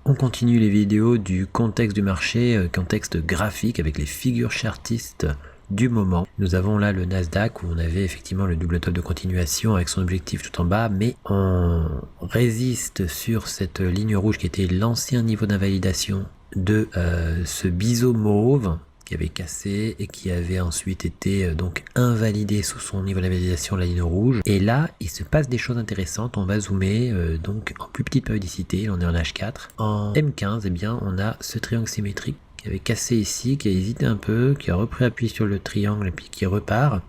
On continue les vidéos du contexte du marché, contexte graphique avec les figures chartistes du moment. Nous avons là le Nasdaq où on avait effectivement le double top de continuation avec son objectif tout en bas, mais on résiste sur cette ligne rouge qui était l'ancien niveau d'invalidation de ce biseau mauve qui avait cassé et qui avait ensuite été donc invalidé sous son niveau d'invalidation, la ligne rouge. Et là, il se passe des choses intéressantes. On va zoomer donc en plus petite périodicité. On est en H4. En M15, eh bien, on a ce triangle symétrique qui avait cassé ici, qui a hésité un peu, qui a repris appui sur le triangle et puis qui repart.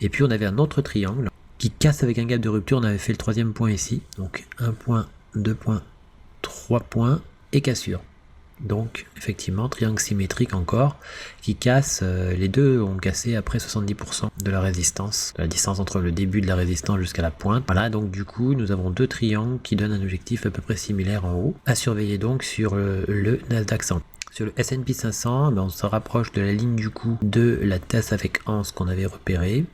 Et puis on avait un autre triangle qui casse avec un gap de rupture. On avait fait le troisième point ici. Donc 1 point, 2 points, 3 points et cassure. Donc effectivement triangle symétrique encore qui casse, les deux ont cassé après 70% de la résistance, la distance entre le début de la résistance jusqu'à la pointe. Voilà, donc du coup nous avons deux triangles qui donnent un objectif à peu près similaire en haut, à surveiller donc sur le Nasdaq 100. Sur le S&P 500, on se rapproche de la ligne du coup de la tasse avec anse qu'on avait repérée.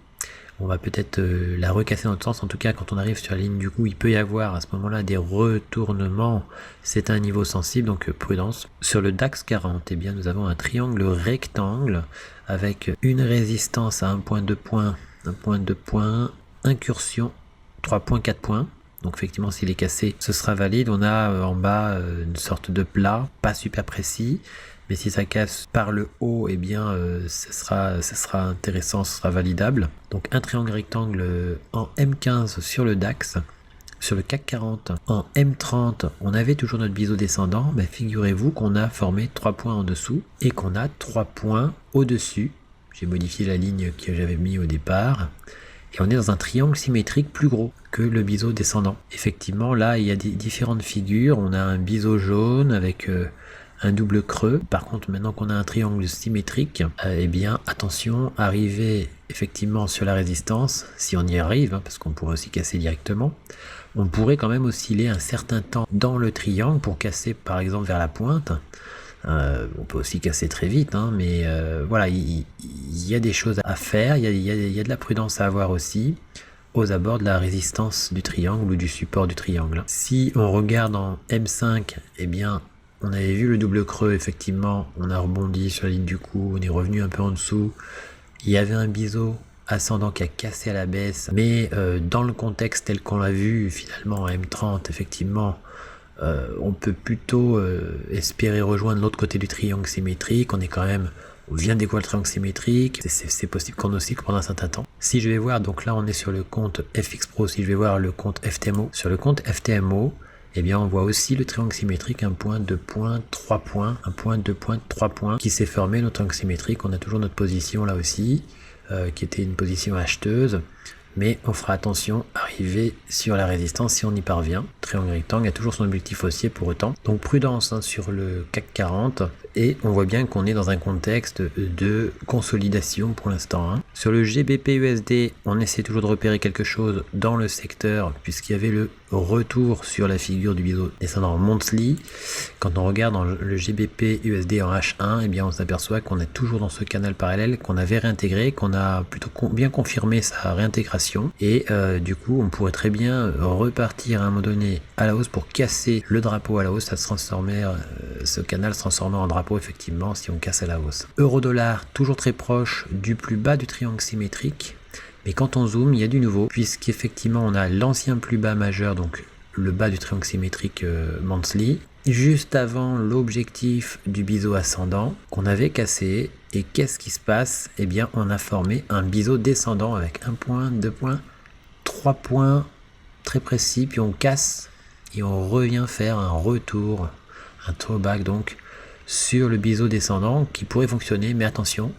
On va peut-être la recasser dans notre sens. En tout cas, quand on arrive sur la ligne du coup, il peut y avoir à ce moment-là des retournements. C'est un niveau sensible, donc prudence. Sur le DAX 40, eh bien, nous avons un triangle rectangle avec une résistance à 1 point, 2 points, 1 point, 2 points, incursion, 3 points, 4 points. Donc effectivement, s'il est cassé, ce sera valide. On a en bas une sorte de plat, pas super précis. Mais si ça casse par le haut, eh bien, ça sera intéressant, ce sera validable. Donc un triangle rectangle en M15 sur le DAX. Sur le CAC 40, en M30, on avait toujours notre biseau descendant. Mais figurez-vous qu'on a formé 3 points en dessous et qu'on a 3 points au-dessus. J'ai modifié la ligne que j'avais mis au départ. Et on est dans un triangle symétrique plus gros que le biseau descendant. Effectivement, là, il y a des différentes figures. On a un biseau jaune avec un double creux. Par contre, maintenant qu'on a un triangle symétrique, eh bien, attention, arriver effectivement sur la résistance, si on y arrive, hein, parce qu'on pourrait aussi casser directement, on pourrait quand même osciller un certain temps dans le triangle pour casser, par exemple, vers la pointe. On peut aussi casser très vite, hein, mais voilà, il y a des choses à faire, il y a de la prudence à avoir aussi aux abords de la résistance du triangle ou du support du triangle. Si on regarde en M5, eh bien, on avait vu le double creux, effectivement, on a rebondi sur la ligne du coup, on est revenu un peu en dessous. Il y avait un biseau ascendant qui a cassé à la baisse, mais dans le contexte tel qu'on l'a vu, finalement, en M30, effectivement, on peut plutôt espérer rejoindre l'autre côté du triangle symétrique. On vient découvrir le triangle symétrique, c'est possible qu'on oscille pendant un certain temps. Si je vais voir, donc là on est sur le compte FX Pro, si je vais voir le compte FTMO, sur le compte FTMO, eh bien on voit aussi le triangle symétrique, 1 point, 2 points, 3 points, 1 point, 2 points, 3 points, qui s'est formé, notre triangle symétrique. On a toujours notre position là aussi, qui était une position acheteuse. Mais on fera attention, arriver sur la résistance si on y parvient. Triangle rectangle a toujours son objectif haussier pour autant. Donc prudence hein, sur le CAC 40. Et on voit bien qu'on est dans un contexte de consolidation pour l'instant. Hein. Sur le GBP USD, on essaie toujours de repérer quelque chose dans le secteur puisqu'il y avait le retour sur la figure du biseau descendant en monthly. Quand on regarde dans le GBP USD en H1, eh bien on s'aperçoit qu'on est toujours dans ce canal parallèle qu'on avait réintégré, qu'on a plutôt bien confirmé sa réintégration. Et du coup, on pourrait très bien repartir à un moment donné à la hausse pour casser le drapeau à la hausse. Ça se transformer, ce canal se transformer en drapeau effectivement si on casse à la hausse. Euro-dollar toujours très proche du plus bas du triangle symétrique. Mais quand on zoome, il y a du nouveau, puisqu'effectivement on a l'ancien plus bas majeur, donc le bas du triangle symétrique monthly, juste avant l'objectif du biseau ascendant qu'on avait cassé. Et qu'est-ce qui se passe? Eh bien, on a formé un biseau descendant avec 1 point, 2 points, 3 points très précis, puis on casse et on revient faire un retour, un throwback donc sur le biseau descendant qui pourrait fonctionner, mais attention,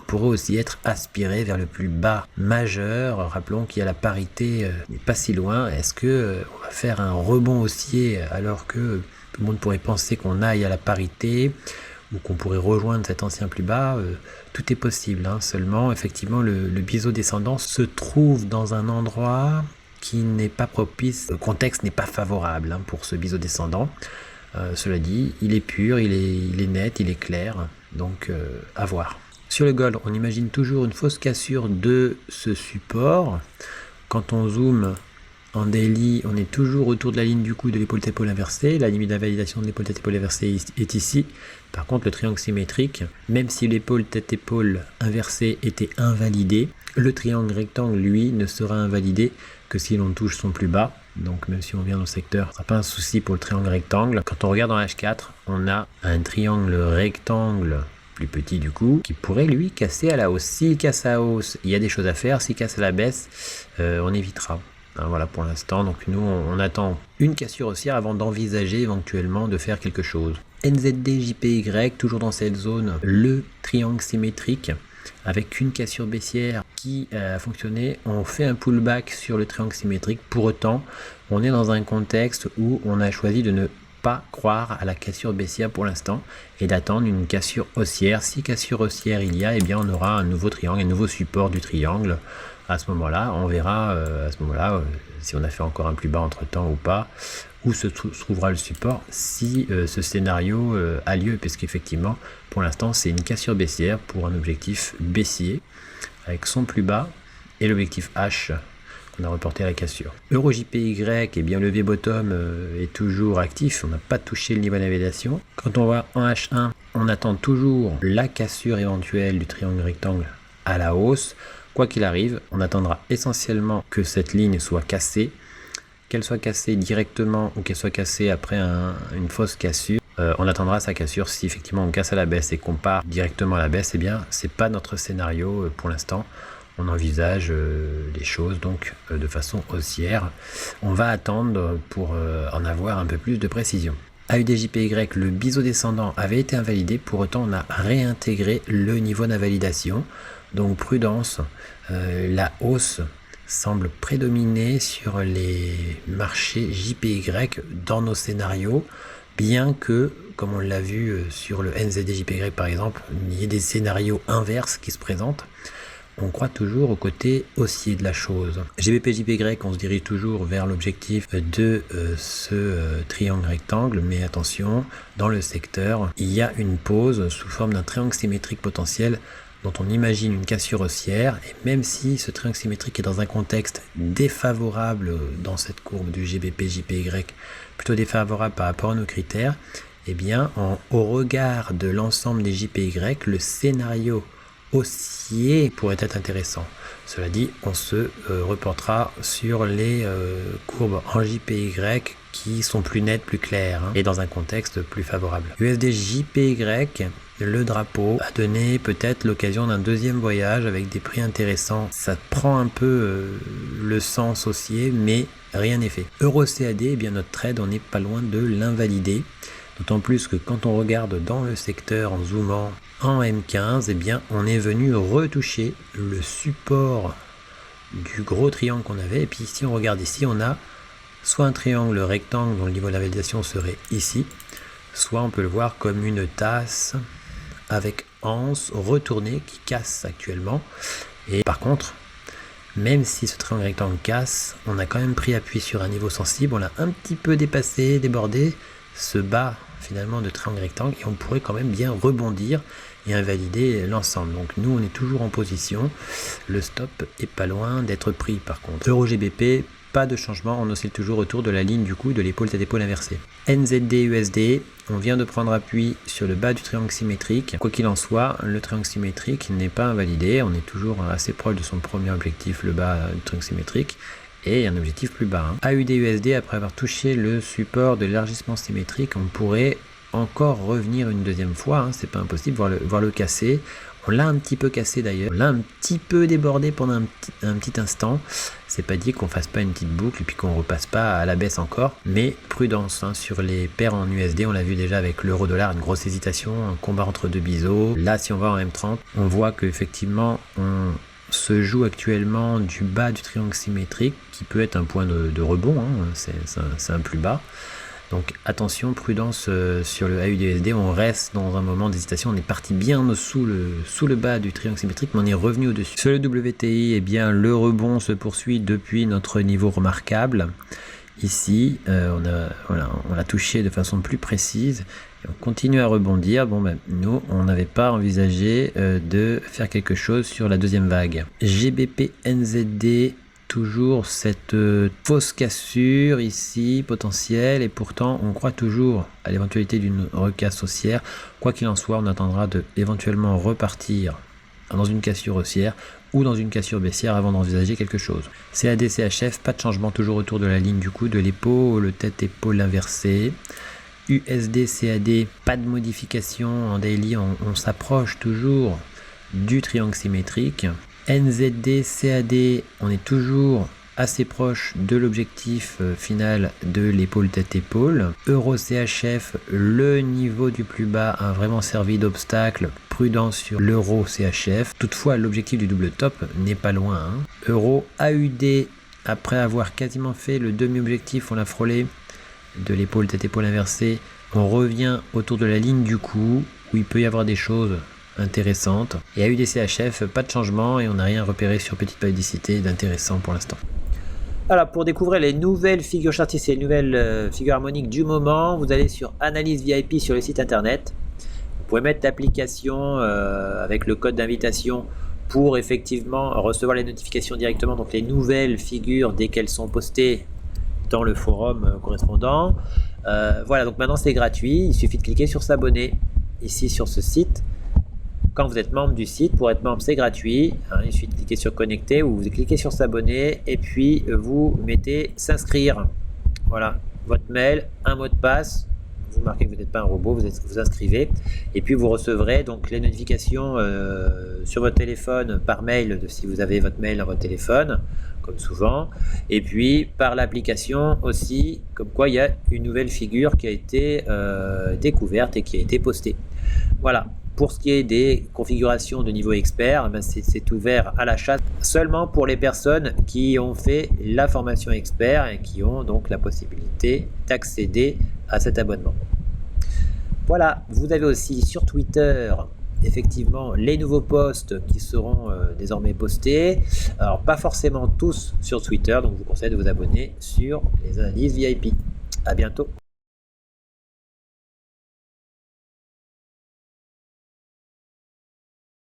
pourrait aussi être aspiré vers le plus bas majeur. Rappelons qu'il y a la parité n'est pas si loin. Est-ce que on va faire un rebond haussier alors que tout le monde pourrait penser qu'on aille à la parité ou qu'on pourrait rejoindre cet ancien plus bas? Tout est possible. Hein. Seulement, effectivement, le biseau descendant se trouve dans un endroit qui n'est pas propice. Le contexte n'est pas favorable hein, pour ce biseau descendant. Cela dit, il est pur, il est net, il est clair. Donc, à voir. Sur le gold, on imagine toujours une fausse cassure de ce support. Quand on zoome, En daily, on est toujours autour de la ligne du coup de l'épaule tête épaule inversée. La limite d'invalidation de l'épaule tête épaule inversée est ici. Par contre, le triangle symétrique, même si l'épaule tête épaule inversée était invalidée, le triangle rectangle, lui, ne sera invalidé que si l'on touche son plus bas. Donc même si on vient dans le secteur, ce sera pas un souci pour le triangle rectangle. Quand on regarde en H4, on a un triangle rectangle plus petit du coup, qui pourrait lui casser à la hausse. S'il casse à la hausse, il y a des choses à faire. S'il casse à la baisse, on évitera. Hein, voilà pour l'instant. Donc nous, on attend une cassure haussière avant d'envisager éventuellement de faire quelque chose. NZD, JPY, toujours dans cette zone, le triangle symétrique avec une cassure baissière qui a fonctionné. On fait un pullback sur le triangle symétrique. Pour autant, on est dans un contexte où on a choisi de ne pas croire à la cassure baissière pour l'instant et d'attendre une cassure haussière. Si cassure haussière il y a, eh bien on aura un nouveau triangle, un nouveau support du triangle. À ce moment-là, on verra à ce moment-là si on a fait encore un plus bas entre temps ou pas, où se trouvera le support si ce scénario a lieu, puisqu'effectivement pour l'instant c'est une cassure baissière pour un objectif baissier avec son plus bas et l'objectif H qu'on a reporté à la cassure. EuroJPY, eh bien le V-bottom est toujours actif, on n'a pas touché le niveau d'invalidation. Quand on va en H1, on attend toujours la cassure éventuelle du triangle rectangle à la hausse. Quoi qu'il arrive, on attendra essentiellement que cette ligne soit cassée, qu'elle soit cassée directement ou qu'elle soit cassée après une fausse cassure. On attendra sa cassure. Si effectivement on casse à la baisse et qu'on part directement à la baisse, eh bien c'est pas notre scénario pour l'instant. On envisage les choses donc de façon haussière. On va attendre pour en avoir un peu plus de précision. AUDJPY, le biseau descendant avait été invalidé, pour autant on a réintégré le niveau d'invalidation. Donc prudence, la hausse semble prédominer sur les marchés JPY dans nos scénarios, bien que, comme on l'a vu sur le NZD-JPY par exemple, il y ait des scénarios inverses qui se présentent. On croit toujours au côté haussier de la chose. GBP-JPY, on se dirige toujours vers l'objectif de ce triangle rectangle, mais attention, dans le secteur, il y a une pause sous forme d'un triangle symétrique potentiel dont on imagine une cassure haussière, et même si ce triangle symétrique est dans un contexte défavorable dans cette courbe du GBP-JPY, plutôt défavorable par rapport à nos critères, eh bien, au regard de l'ensemble des JPY, le scénario haussier pourrait être intéressant. Cela dit, on se reportera sur les courbes en JPY qui sont plus nettes, plus claires et dans un contexte plus favorable. USD-JPY, le drapeau a donné peut-être l'occasion d'un deuxième voyage avec des prix intéressants. Ça prend un peu le sens haussier, mais rien n'est fait. Euro-CAD, eh bien notre trade, on n'est pas loin de l'invalider. D'autant plus que quand on regarde dans le secteur en zoomant en M15, eh bien on est venu retoucher le support du gros triangle qu'on avait. Et puis si on regarde ici, on a soit un triangle rectangle dont le niveau d'invalidation serait ici, soit on peut le voir comme une tasse avec anse retournée qui casse actuellement. Et par contre, même si ce triangle rectangle casse, on a quand même pris appui sur un niveau sensible, on l'a un petit peu dépassé, débordé, ce bas finalement de triangle rectangle, et on pourrait quand même bien rebondir et invalider l'ensemble. Donc nous on est toujours en position, le stop est pas loin d'être pris. Par contre Euro-GBP, pas de changement, on oscille toujours autour de la ligne du coup de l'épaule tête épaule inversée. NZD-USD, on vient de prendre appui sur le bas du triangle symétrique. Quoi qu'il en soit, le triangle symétrique n'est pas invalidé, on est toujours assez proche de son premier objectif, le bas du triangle symétrique, et un objectif plus bas. AUD-USD, après avoir touché le support de l'élargissement symétrique, on pourrait encore revenir une deuxième fois, c'est pas impossible, voir le casser. On l'a un petit peu cassé d'ailleurs, on l'a un petit peu débordé pendant un petit instant. C'est pas dit qu'on fasse pas une petite boucle et puis qu'on repasse pas à la baisse encore, mais prudence sur les paires en USD. On l'a vu déjà avec l'euro-dollar, une grosse hésitation, un combat entre deux biseaux. Là, si on va en M30, on voit qu'effectivement on se joue actuellement du bas du triangle symétrique qui peut être un point de rebond, c'est un plus bas. Donc attention, prudence sur le AUD-USD, on reste dans un moment d'hésitation, on est parti bien sous le bas du triangle symétrique, mais on est revenu au-dessus. Sur le WTI, eh bien, le rebond se poursuit depuis notre niveau remarquable. Ici, on a touché de façon plus précise, et on continue à rebondir. Nous, on n'avait pas envisagé de faire quelque chose sur la deuxième vague. GBP-NZD, toujours cette fausse cassure ici potentielle et pourtant on croit toujours à l'éventualité d'une recasse haussière. Quoi qu'il en soit, on attendra de éventuellement repartir dans une cassure haussière ou dans une cassure baissière avant d'envisager quelque chose. CAD, CHF, pas de changement, toujours autour de la ligne du coup de l'épaule, tête-épaule inversée. USD, CAD, pas de modification en daily, on s'approche toujours du triangle symétrique. NZD, CAD, on est toujours assez proche de l'objectif final de l'épaule tête-épaule. Euro CHF, le niveau du plus bas a vraiment servi d'obstacle. Prudence sur l'euro CHF. Toutefois, l'objectif du double top n'est pas loin. Euro AUD, après avoir quasiment fait le demi-objectif, on l'a frôlé de l'épaule tête-épaule inversée. On revient autour de la ligne du cou où il peut y avoir des choses intéressantes. Et AUD-CHF, pas de changement et on n'a rien repéré sur petite périodicité d'intéressant pour l'instant. Alors, pour découvrir les nouvelles figures chartistes et les nouvelles figures harmoniques du moment, vous allez sur Analyse VIP sur le site internet. Vous pouvez mettre l'application avec le code d'invitation pour effectivement recevoir les notifications directement, donc les nouvelles figures dès qu'elles sont postées dans le forum correspondant. Voilà, donc maintenant c'est gratuit, il suffit de cliquer sur s'abonner ici sur ce site. Quand vous êtes membre du site, pour être membre c'est gratuit, il suffit de cliquer sur connecter ou vous cliquez sur s'abonner et puis vous mettez s'inscrire. Voilà, votre mail, un mot de passe, vous marquez que vous n'êtes pas un robot, vous inscrivez et puis vous recevrez donc les notifications sur votre téléphone par mail si vous avez votre mail dans votre téléphone comme souvent, et puis par l'application aussi, comme quoi il y a une nouvelle figure qui a été découverte et qui a été postée. Voilà. Pour ce qui est des configurations de niveau expert, c'est ouvert à l'achat seulement pour les personnes qui ont fait la formation expert et qui ont donc la possibilité d'accéder à cet abonnement. Voilà, vous avez aussi sur Twitter effectivement les nouveaux posts qui seront désormais postés. Alors pas forcément tous sur Twitter, donc je vous conseille de vous abonner sur les analyses VIP. À bientôt.